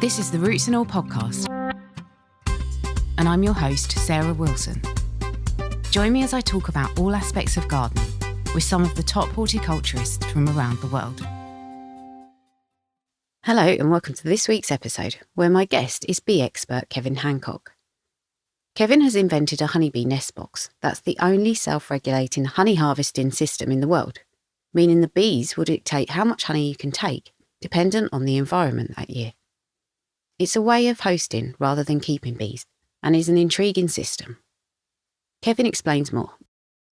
This is the Roots and All podcast, and I'm your host, Sarah Wilson. Join me as I talk about all aspects of gardening with some of the top horticulturists from around the world. Hello and welcome to this week's episode, where my guest is bee expert Kevin Hancock. Kevin has invented a honeybee nest box that's the only self-regulating honey harvesting system in the world, meaning the bees will dictate how much honey you can take, dependent on the environment that year. It's a way of hosting rather than keeping bees, and is an intriguing system. Kevin explains more.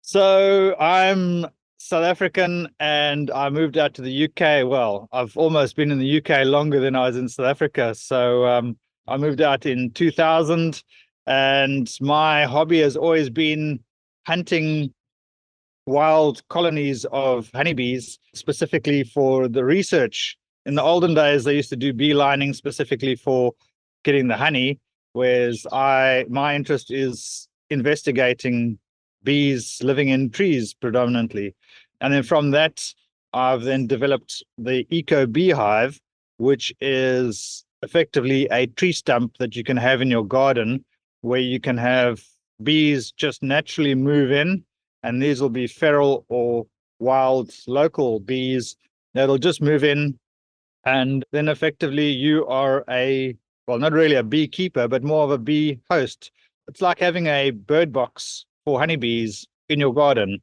So I'm South African and I moved out to the UK. Well, I've almost been in the UK longer than I was in South Africa. So I moved out in 2000 and my hobby has always been hunting wild colonies of honeybees, specifically for the research. In the olden days, they used to do bee lining specifically for getting the honey, whereas my interest is investigating bees living in trees predominantly. And then from that, I've then developed the Eco Beehive, which is effectively a tree stump that you can have in your garden, where you can have bees just naturally move in, and these will be feral or wild local bees that'll just move in. And then effectively you are not really a beekeeper, but more of a bee host. It's like having a bird box for honeybees in your garden.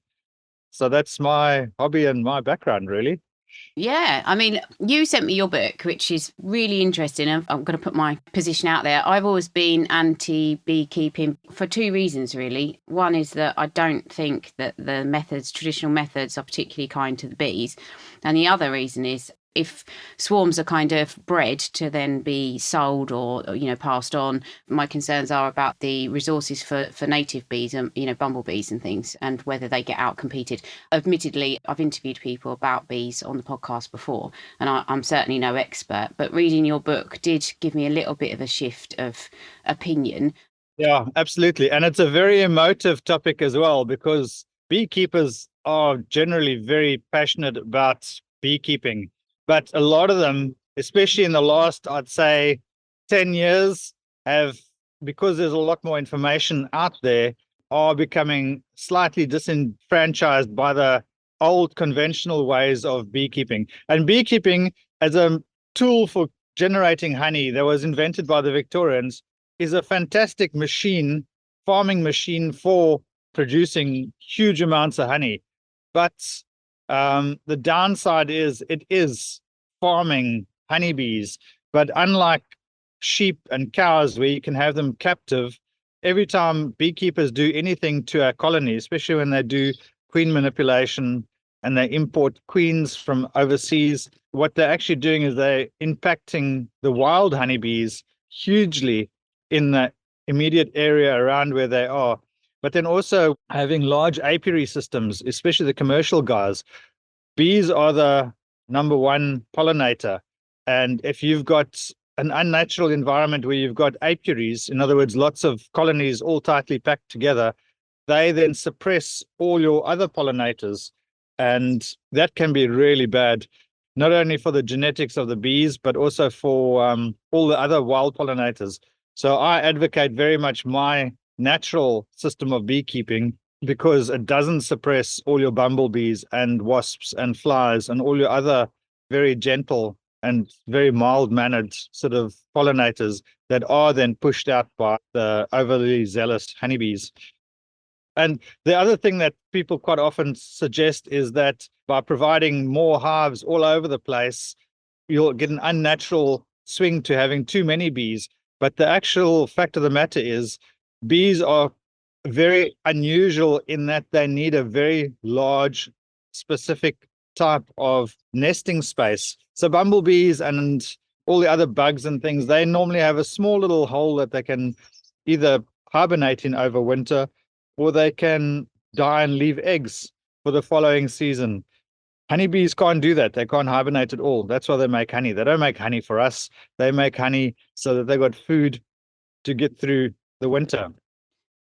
So that's my hobby and my background, really. Yeah, I mean, you sent me your book, which is really interesting. I'm going to put my position out there. I've always been anti-beekeeping for two reasons, really. One is that I don't think that the traditional methods, are particularly kind to the bees. And the other reason is if swarms are kind of bred to then be sold or passed on, my concerns are about the resources for native bees and, bumblebees and things, and whether they get out competed. Admittedly, I've interviewed people about bees on the podcast before, and I'm certainly no expert, but reading your book did give me a little bit of a shift of opinion. Yeah, absolutely. And it's a very emotive topic as well, because beekeepers are generally very passionate about beekeeping. But a lot of them, especially in the last, I'd say, 10 years, because there's a lot more information out there, are becoming slightly disenfranchised by the old conventional ways of beekeeping. And beekeeping as a tool for generating honey that was invented by the Victorians is a fantastic farming machine for producing huge amounts of honey. But the downside is it is farming honeybees, but unlike sheep and cows where you can have them captive, every time beekeepers do anything to a colony, especially when they do queen manipulation and they import queens from overseas, what they're actually doing is they're impacting the wild honeybees hugely in the immediate area around where they are. But then also having large apiary systems, especially the commercial guys. Bees are the number one pollinator. And if you've got an unnatural environment where you've got apiaries, in other words, lots of colonies all tightly packed together, they then suppress all your other pollinators. And that can be really bad, not only for the genetics of the bees, but also for all the other wild pollinators. So I advocate very much my natural system of beekeeping, because it doesn't suppress all your bumblebees and wasps and flies and all your other very gentle and very mild-mannered sort of pollinators that are then pushed out by the overly zealous honeybees. And the other thing that people quite often suggest is that by providing more hives all over the place, you'll get an unnatural swing to having too many bees. But the actual fact of the matter is bees are very unusual in that they need a very large, specific type of nesting space. So bumblebees and all the other bugs and things, they normally have a small little hole that they can either hibernate in over winter, or they can die and leave eggs for the following season. Honeybees can't do that. They can't hibernate at all. That's why they make honey. They don't make honey for us. They make honey so that they've got food to get through the winter.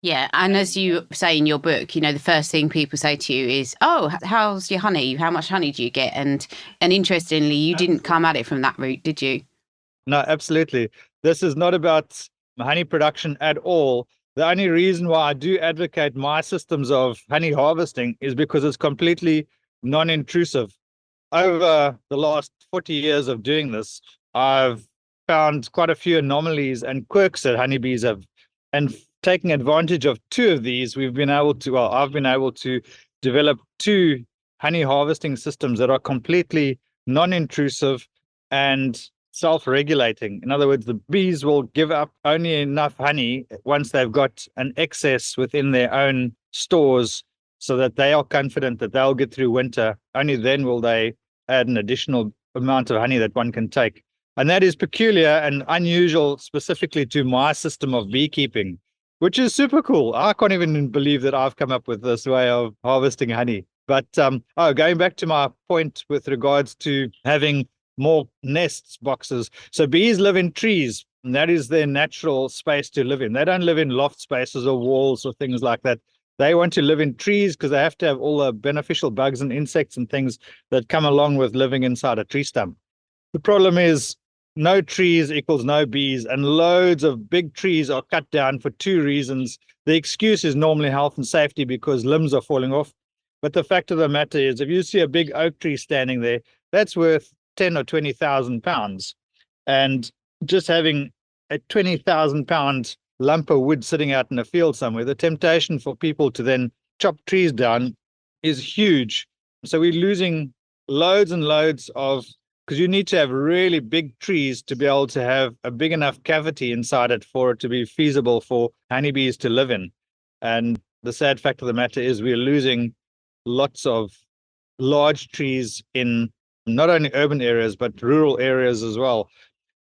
Yeah, and as you say in your book, the first thing people say to you is, "Oh, how's your honey? How much honey do you get?" And interestingly, you didn't come at it from that route, did you? No, absolutely. This is not about honey production at all. The only reason why I do advocate my systems of honey harvesting is because it's completely non-intrusive. Over the last 40 years of doing this, I've found quite a few anomalies and quirks that honeybees have. And taking advantage of two of these, I've been able to develop two honey harvesting systems that are completely non-intrusive and self-regulating. In other words, the bees will give up only enough honey once they've got an excess within their own stores so that they are confident that they'll get through winter. Only then will they add an additional amount of honey that one can take. And that is peculiar and unusual specifically to my system of beekeeping, which is super cool. I can't even believe that I've come up with this way of harvesting honey. But going back to my point with regards to having more nests boxes. So bees live in trees, and that is their natural space to live in. They don't live in loft spaces or walls or things like that. They want to live in trees because they have to have all the beneficial bugs and insects and things that come along with living inside a tree stump. The problem is no trees equals no bees, and loads of big trees are cut down for two reasons. The excuse is normally health and safety because limbs are falling off. But the fact of the matter is, if you see a big oak tree standing there, that's worth 10 or 20,000 pounds. And just having a 20,000 pound lump of wood sitting out in a field somewhere, the temptation for people to then chop trees down is huge. So we're losing loads and loads of, because you need to have really big trees to be able to have a big enough cavity inside it for it to be feasible for honeybees to live in. And the sad fact of the matter is we're losing lots of large trees in not only urban areas, but rural areas as well.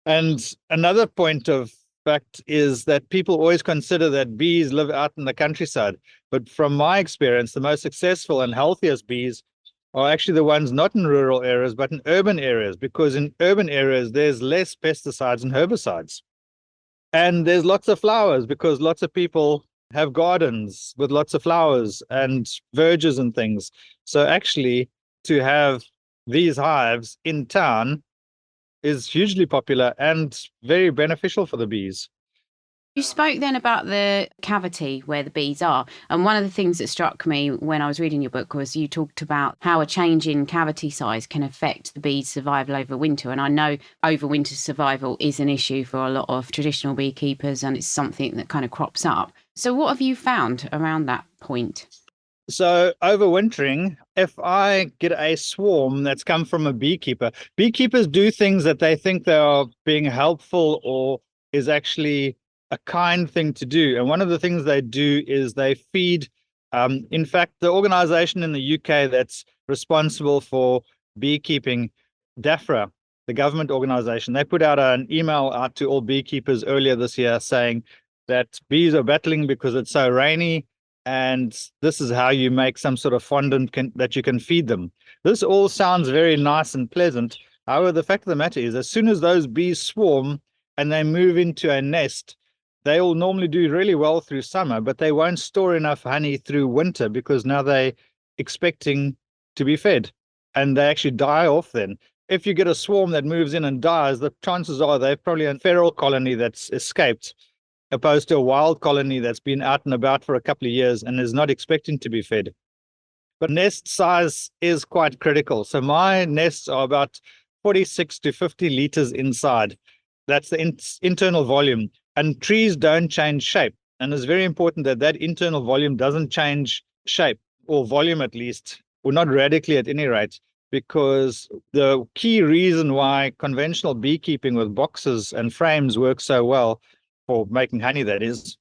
And another point of fact is that people always consider that bees live out in the countryside. But from my experience, the most successful and healthiest bees are actually the ones not in rural areas, but in urban areas, because in urban areas, there's less pesticides and herbicides. And there's lots of flowers because lots of people have gardens with lots of flowers and verges and things. So actually, to have these hives in town is hugely popular and very beneficial for the bees. You spoke then about the cavity where the bees are. And one of the things that struck me when I was reading your book was you talked about how a change in cavity size can affect the bees' survival over winter. And I know overwinter survival is an issue for a lot of traditional beekeepers, and it's something that kind of crops up. So what have you found around that point? So overwintering, if I get a swarm that's come from a beekeeper, beekeepers do things that they think they are being helpful or is actually a kind thing to do. And one of the things they do is they feed, in fact, the organization in the UK that's responsible for beekeeping, DAFRA, the government organization, they put out an email out to all beekeepers earlier this year saying that bees are battling because it's so rainy, and this is how you make some sort of fondant that you can feed them. This all sounds very nice and pleasant. However, the fact of the matter is, as soon as those bees swarm and they move into a nest, they will normally do really well through summer, but they won't store enough honey through winter because now they're expecting to be fed, and they actually die off then. If you get a swarm that moves in and dies, the chances are they're probably a feral colony that's escaped, opposed to a wild colony that's been out and about for a couple of years and is not expecting to be fed. But nest size is quite critical. So my nests are about 46 to 50 liters inside. That's the internal volume. And trees don't change shape. And it's very important that that internal volume doesn't change shape, or volume at least, or not radically at any rate, because the key reason why conventional beekeeping with boxes and frames works so well, for making honey, that is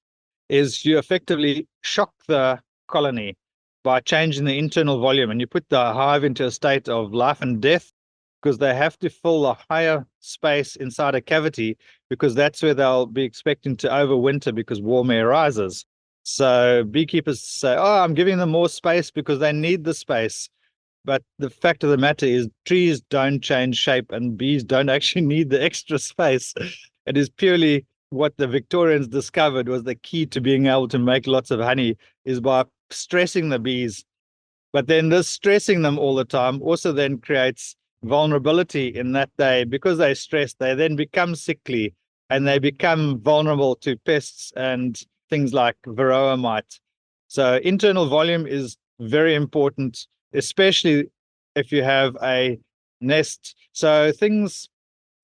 you effectively shock the colony by changing the internal volume, and you put the hive into a state of life and death because they have to fill a higher space inside a cavity, because that's where they'll be expecting to overwinter because warm air rises. So beekeepers say, oh, I'm giving them more space because they need the space. But the fact of the matter is trees don't change shape and bees don't actually need the extra space. It is purely what the Victorians discovered was the key to being able to make lots of honey is by stressing the bees. But then this stressing them all the time also then creates vulnerability in that because they're stressed, they then become sickly and they become vulnerable to pests and things like varroa mite. So internal volume is very important, especially if you have a nest. So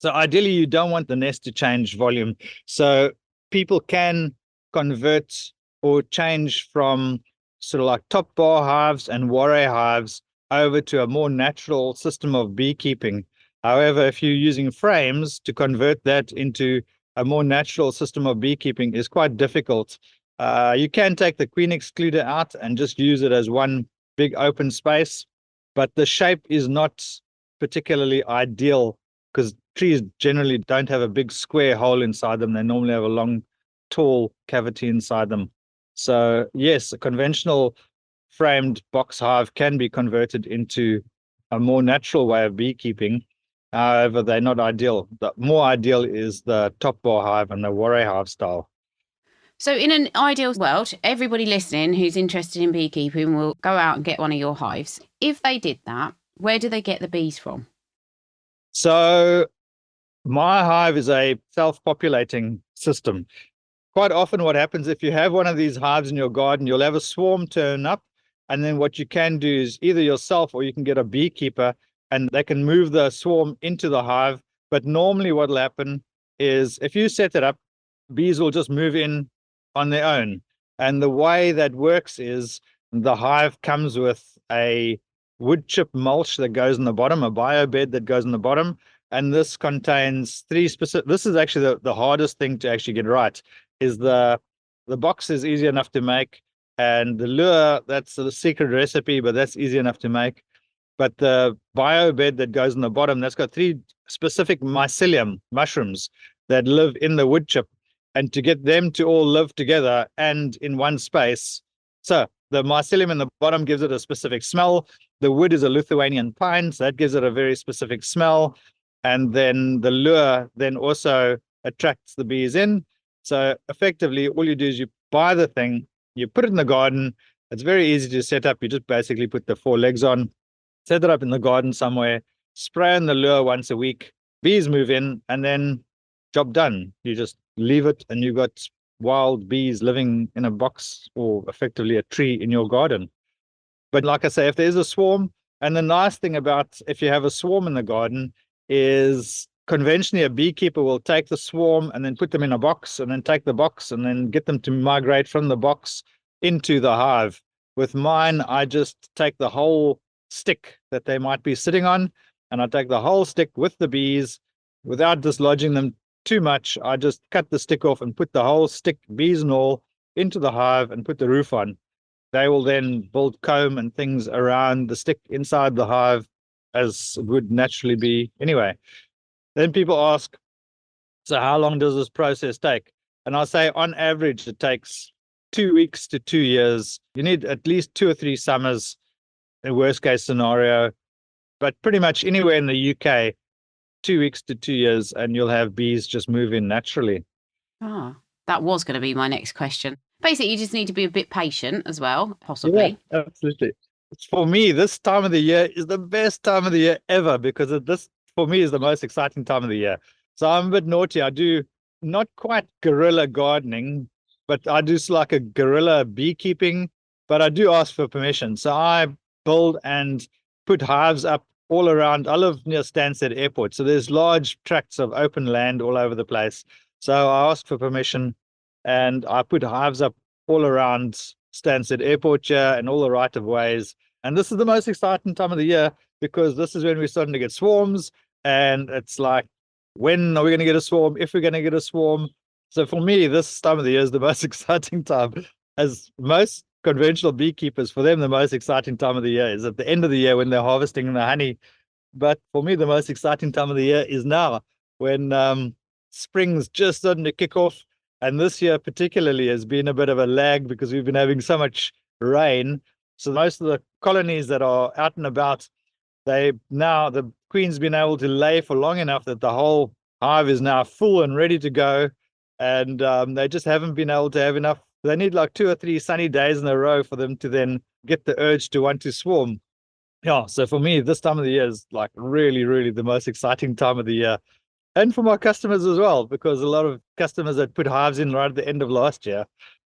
ideally you don't want the nest to change volume. So people can convert or change from sort of like top bar hives and warre hives over to a more natural system of beekeeping. However, if you're using frames, to convert that into a more natural system of beekeeping is quite difficult. You can take the queen excluder out and just use it as one big open space, but the shape is not particularly ideal because trees generally don't have a big square hole inside them. They normally have a long, tall cavity inside them. So yes, a conventional framed box hive can be converted into a more natural way of beekeeping. However, they're not ideal. The more ideal is the top bar hive and the warre hive style. So in an ideal world, everybody listening who's interested in beekeeping will go out and get one of your hives. If they did that, where do they get the bees from? So my hive is a self-populating system. Quite often what happens if you have one of these hives in your garden, you'll have a swarm turn up, and then what you can do is either yourself or you can get a beekeeper and they can move the swarm into the hive. But normally what will happen is if you set it up, bees will just move in on their own. And the way that works is the hive comes with a wood chip mulch that goes in the bottom, a bio bed that goes in the bottom. And this contains three specific, this is actually the hardest thing to actually get right, is the box is easy enough to make, and the lure, that's the secret recipe, but that's easy enough to make. But the bio bed that goes in the bottom, that's got three specific mycelium mushrooms that live in the wood chip. And to get them to all live together and in one space, so the mycelium in the bottom gives it a specific smell. The wood is a Lithuanian pine, so that gives it a very specific smell. And then the lure then also attracts the bees in. So effectively, all you do is you buy the thing, you put it in the garden. It's very easy to set up. You just basically put the four legs on, set it up in the garden somewhere, spray on the lure once a week, bees move in, and then job done. You just leave it and you've got wild bees living in a box or effectively a tree in your garden. But like I say, if there's a swarm, and the nice thing about if you have a swarm in the garden is conventionally a beekeeper will take the swarm and then put them in a box and then take the box and then get them to migrate from the box into the hive. With mine, I just take the whole stick that they might be sitting on, and I take the whole stick with the bees without dislodging them too much. I just cut the stick off and put the whole stick, bees and all, into the hive and put the roof on. They will then build comb and things around the stick inside the hive, as would naturally be anyway. Then people ask, so how long does this process take? And I'll say on average, it takes 2 weeks to 2 years. You need at least 2 or 3 summers in worst case scenario, but pretty much anywhere in the UK, 2 weeks to 2 years, and you'll have bees just move in naturally. Ah, that was going to be my next question. Basically, you just need to be a bit patient as well, possibly. Yeah, absolutely. For me, this time of the year is the best time of the year ever because this, for me, is the most exciting time of the year. So I'm a bit naughty. I do not quite guerrilla gardening, but I do like a guerrilla beekeeping, but I do ask for permission. So I build and put hives up all around. I live near Stansted Airport, so there's large tracts of open land all over the place. So I ask for permission and I put hives up all around Stansted Airport here and all the right of ways. And this is the most exciting time of the year because this is when we're starting to get swarms. And it's like, when are we going to get a swarm? If we're going to get a swarm. So for me, this time of the year is the most exciting time. As most conventional beekeepers, for them, the most exciting time of the year is at the end of the year when they're harvesting the honey. But for me, the most exciting time of the year is now when spring's just starting to kick off. And this year particularly has been a bit of a lag because we've been having so much rain. So most of the colonies that are out and about, the queen's been able to lay for long enough that the whole hive is now full and ready to go. And they just haven't been able to have enough. They need like 2 or 3 sunny days in a row for them to then get the urge to want to swarm. Yeah, so for me, this time of the year is like really, really the most exciting time of the year. And for my customers as well, because a lot of customers that put hives in right at the end of last year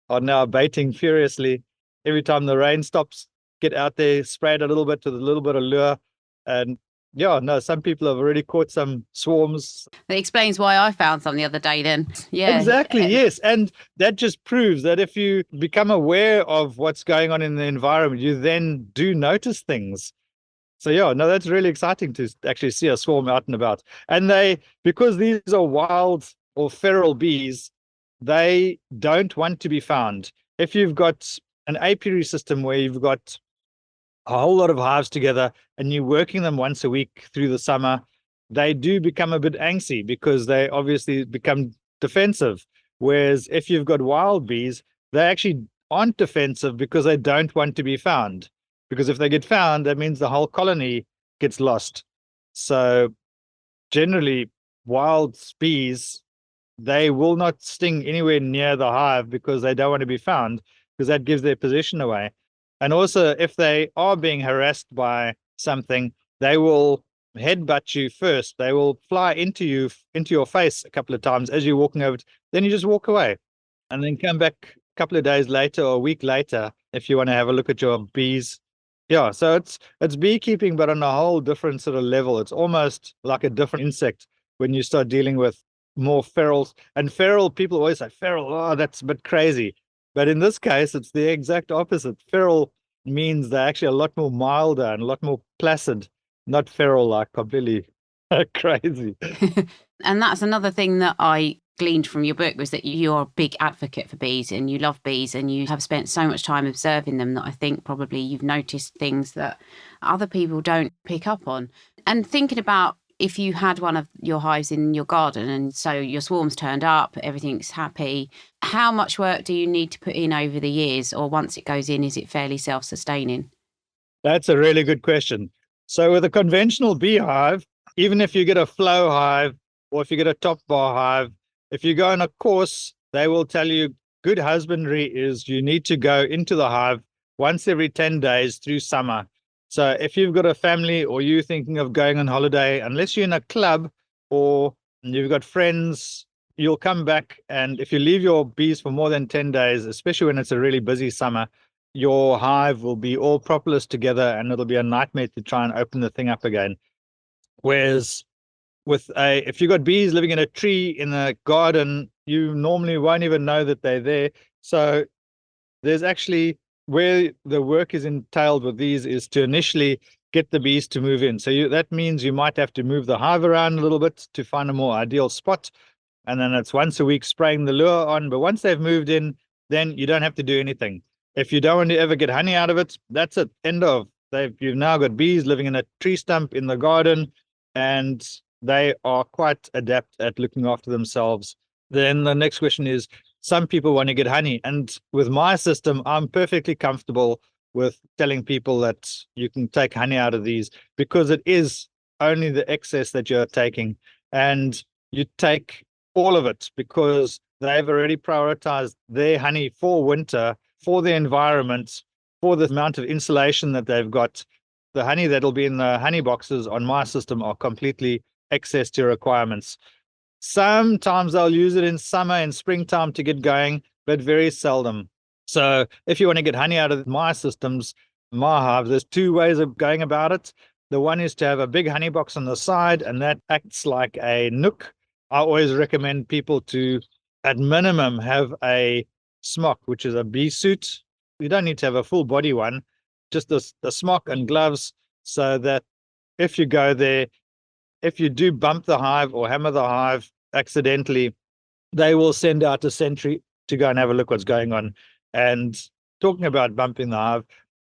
are now baiting furiously. Every time the rain stops, get out there, spray it a little bit with a little bit of lure. And yeah, no, some people have already caught some swarms. That explains why I found some the other day then. Yeah. Exactly, yes. And that just proves that if you become aware of what's going on in the environment, you then do notice things. So yeah, no, that's really exciting to actually see a swarm out and about. And because these are wild or feral bees, they don't want to be found. If you've got an apiary system where you've got a whole lot of hives together and you're working them once a week through the summer, they do become a bit angsty because they obviously become defensive. Whereas if you've got wild bees, they actually aren't defensive because they don't want to be found. Because if they get found, that means the whole colony gets lost. So generally, wild bees, they will not sting anywhere near the hive because they don't want to be found, because that gives their position away. And also, if they are being harassed by something, they will headbutt you first. They will fly into your face a couple of times as you're walking over. Then you just walk away and then come back a couple of days later or a week later if you want to have a look at your bees. Yeah, so it's beekeeping, but on a whole different sort of level. It's almost like a different insect when you start dealing with more ferals. And feral, people always say feral, oh, that's a bit crazy. But in this case, it's the exact opposite. Feral means they're actually a lot more milder and a lot more placid, not feral like completely crazy. And that's another thing that I gleaned from your book, was that you're a big advocate for bees and you love bees and you have spent so much time observing them that I think probably you've noticed things that other people don't pick up on. And thinking about, if you had one of your hives in your garden and so your swarms turned up, everything's happy, how much work do you need to put in over the years? Or once it goes in, is it fairly self-sustaining? That's a really good question. So with a conventional beehive, even if you get a flow hive or if you get a top bar hive, if you go on a course, they will tell you good husbandry is you need to go into the hive once every 10 days through summer. So if you've got a family or you're thinking of going on holiday, unless you're in a club or you've got friends, you'll come back. And if you leave your bees for more than 10 days, especially when it's a really busy summer, your hive will be all propolis together and it'll be a nightmare to try and open the thing up again. Whereas if you've got bees living in a tree in a garden, you normally won't even know that they're there. So there's actually, where the work is entailed with these is to initially get the bees to move in. So that means you might have to move the hive around a little bit to find a more ideal spot. And then it's once a week spraying the lure on. But once they've moved in, then you don't have to do anything. If you don't want to ever get honey out of it, that's it. End of. You've now got bees living in a tree stump in the garden, and they are quite adept at looking after themselves. Then the next question is, some people want to get honey. And with my system, I'm perfectly comfortable with telling people that you can take honey out of these because it is only the excess that you're taking. And you take all of it because they've already prioritized their honey for winter, for the environment, for the amount of insulation that they've got. The honey that'll be in the honey boxes on my system are completely excess to requirements. Sometimes I'll use it in summer and springtime to get going, but very seldom. So if you want to get honey out of my systems, my hives, there's two ways of going about it. The one is to have a big honey box on the side, and that acts like a nook. I always recommend people to, at minimum, have a smock, which is a bee suit. You don't need to have a full body one, just the smock and gloves, so that if you go there, if you do bump the hive or hammer the hive accidentally, they will send out a sentry to go and have a look what's going on. And talking about bumping the hive,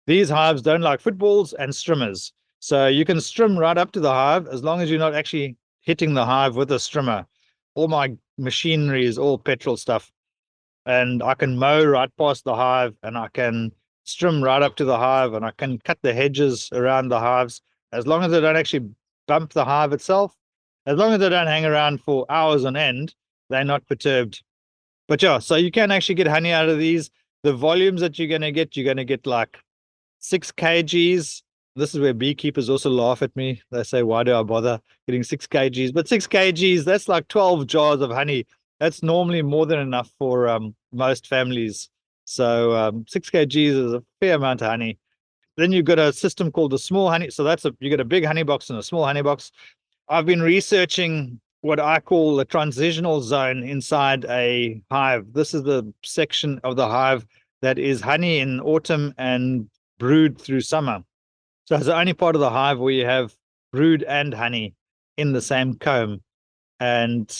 these hives don't like footballs and strimmers. So you can strim right up to the hive as long as you're not actually hitting the hive with a strimmer. All my machinery is all petrol stuff. And I can mow right past the hive and I can strim right up to the hive and I can cut the hedges around the hives as long as they don't actually bump the hive itself. As long as they don't hang around for hours on end, they're not perturbed. But yeah, so you can actually get honey out of these. The volumes that you're going to get like 6 kgs This is where beekeepers also laugh at me. They say, why do I bother getting 6 kgs? But 6 kgs, that's like 12 jars of honey. That's normally more than enough for most families. So 6 kgs is a fair amount of honey. Then you've got a system called the small honey. So you get a big honey box and a small honey box. I've been researching what I call the transitional zone inside a hive. This is the section of the hive that is honey in autumn and brood through summer. So it's the only part of the hive where you have brood and honey in the same comb. And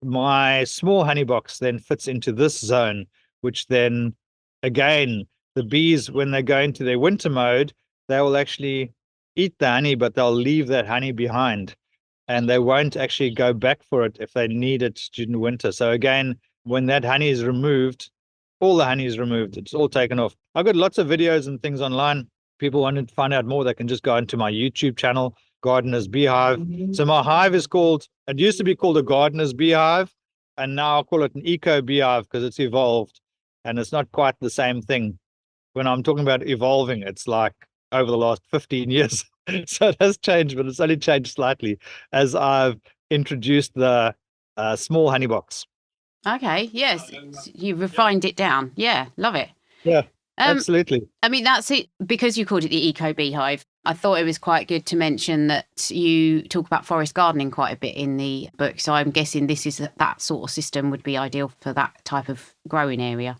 my small honey box then fits into this zone, which then, again, the bees, when they go into their winter mode, they will actually eat the honey, but they'll leave that honey behind. And they won't actually go back for it if they need it during winter. So again, when that honey is removed, all the honey is removed. It's all taken off. I've got lots of videos and things online. People want to find out more, they can just go into my YouTube channel, Gardener's Beehive. So my hive is called, it used to be called a Gardener's Beehive, and now I'll call it an Eco Beehive because it's evolved and it's not quite the same thing. When I'm talking about evolving, it's like over the last 15 years. So it has changed, but it's only changed slightly as I've introduced the small honey box. Okay, yes, you refined it down. Yeah, love it. Yeah, absolutely. I mean, that's it. Because you called it the Eco Beehive, I thought it was quite good to mention that you talk about forest gardening quite a bit in the book. So I'm guessing this is that sort of system would be ideal for that type of growing area.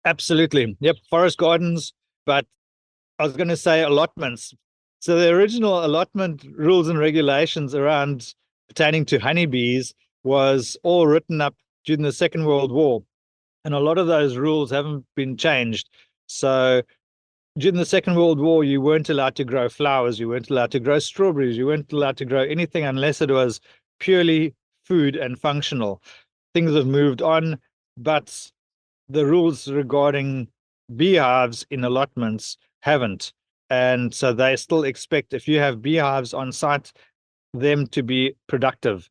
Absolutely. Yep, forest gardens, but I was going to say allotments. So the original allotment rules and regulations around pertaining to honeybees was all written up during the Second World War. And a lot of those rules haven't been changed. So during the Second World War, you weren't allowed to grow flowers. You weren't allowed to grow strawberries. You weren't allowed to grow anything unless it was purely food and functional. Things have moved on, but the rules regarding beehives in allotments haven't. And so they still expect, if you have beehives on site, them to be productive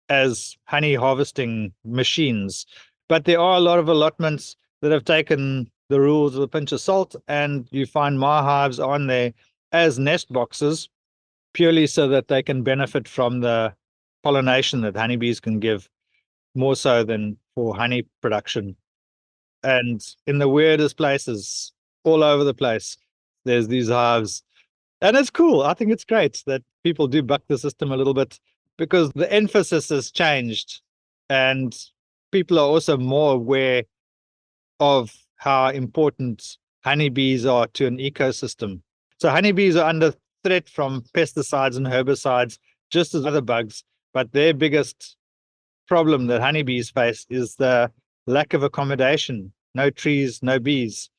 as honey harvesting machines. But there are a lot of allotments that have taken the rules with a pinch of salt, and you find my hives on there as nest boxes, purely so that they can benefit from the pollination that honeybees can give, more so than for honey production. And in the weirdest places, all over the place, there's these hives. And it's cool. I think it's great that people do buck the system a little bit, because the emphasis has changed and people are also more aware of how important honeybees are to an ecosystem. So honeybees are under threat from pesticides and herbicides, just as other bugs, but their biggest problem that honeybees face is the lack of accommodation. No trees, no bees.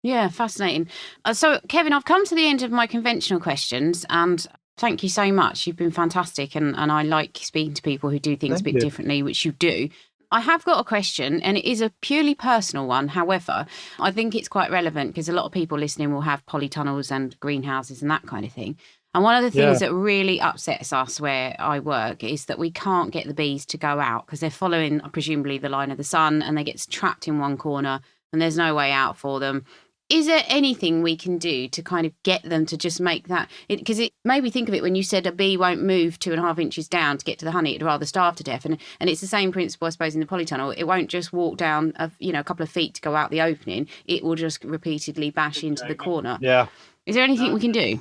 Yeah, fascinating. So, Kevin, I've come to the end of my conventional questions, and thank you so much. You've been fantastic, and I like speaking to people who do things a bit differently, which you do. I have got a question, and it is a purely personal one. However, I think it's quite relevant because a lot of people listening will have polytunnels and greenhouses and that kind of thing. And one of the things that really upsets us where I work is that we can't get the bees to go out because they're following, presumably, the line of the sun, and they get trapped in one corner and there's no way out for them. Is there anything we can do to kind of get them to just make that? Because it made me think of it when you said a bee won't move 2.5 inches down to get to the honey; it'd rather starve to death. And it's the same principle, I suppose, in the polytunnel. It won't just walk down a couple of feet to go out the opening. It will just repeatedly bash into the corner. Yeah. Is there anything we can do?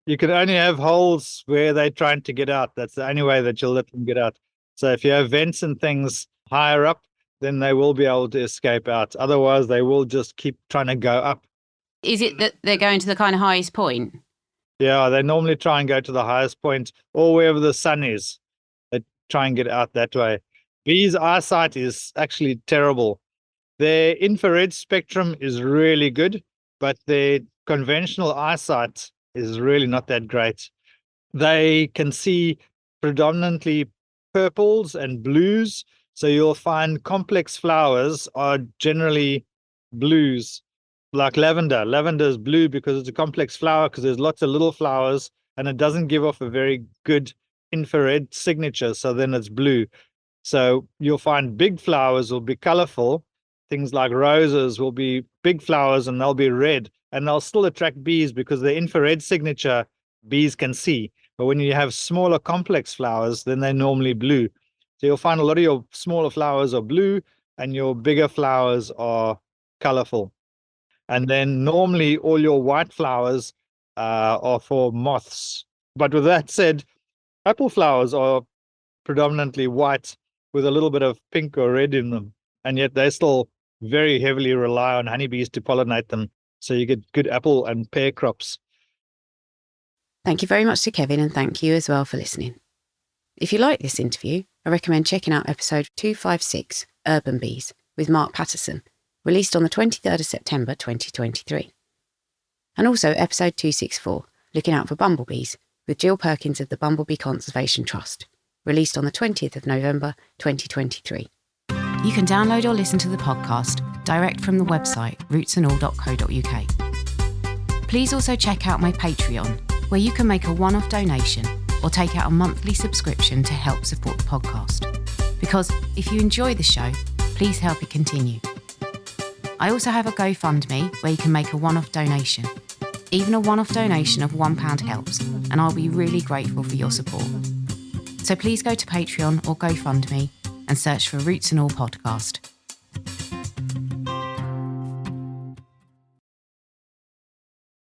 You can only have holes where they're trying to get out. That's the only way that you'll let them get out. So if you have vents and things higher up, then they will be able to escape out. Otherwise, they will just keep trying to go up. Is it that they're going to the kind of highest point? Yeah, they normally try and go to the highest point or wherever the sun is. They try and get out that way. Bees' eyesight is actually terrible. Their infrared spectrum is really good, but their conventional eyesight is really not that great. They can see predominantly purples and blues. So you'll find complex flowers are generally blues, like lavender. Lavender is blue because it's a complex flower, because there's lots of little flowers and it doesn't give off a very good infrared signature. So then it's blue. So you'll find big flowers will be colorful. Things like roses will be big flowers and they'll be red, and they'll still attract bees because the infrared signature bees can see. But when you have smaller complex flowers, then they're normally blue. So you'll find a lot of your smaller flowers are blue and your bigger flowers are colorful. And then normally all your white flowers are for moths. But with that said, apple flowers are predominantly white with a little bit of pink or red in them. And yet they still very heavily rely on honeybees to pollinate them. So you get good apple and pear crops. Thank you very much to Kevin, and thank you as well for listening. If you like this interview, I recommend checking out episode 256, Urban Bees, with Mark Patterson, released on the 23rd of September 2023. And also episode 264, Looking Out for Bumblebees, with Jill Perkins of the Bumblebee Conservation Trust, released on the 20th of November 2023. You can download or listen to the podcast direct from the website rootsandall.co.uk. Please also check out my Patreon, where you can make a one-off donation or take out a monthly subscription to help support the podcast. Because if you enjoy the show, please help it continue. I also have a GoFundMe where you can make a one-off donation. Even a one-off donation of £1 helps, and I'll be really grateful for your support. So please go to Patreon or GoFundMe and search for Roots and All Podcast.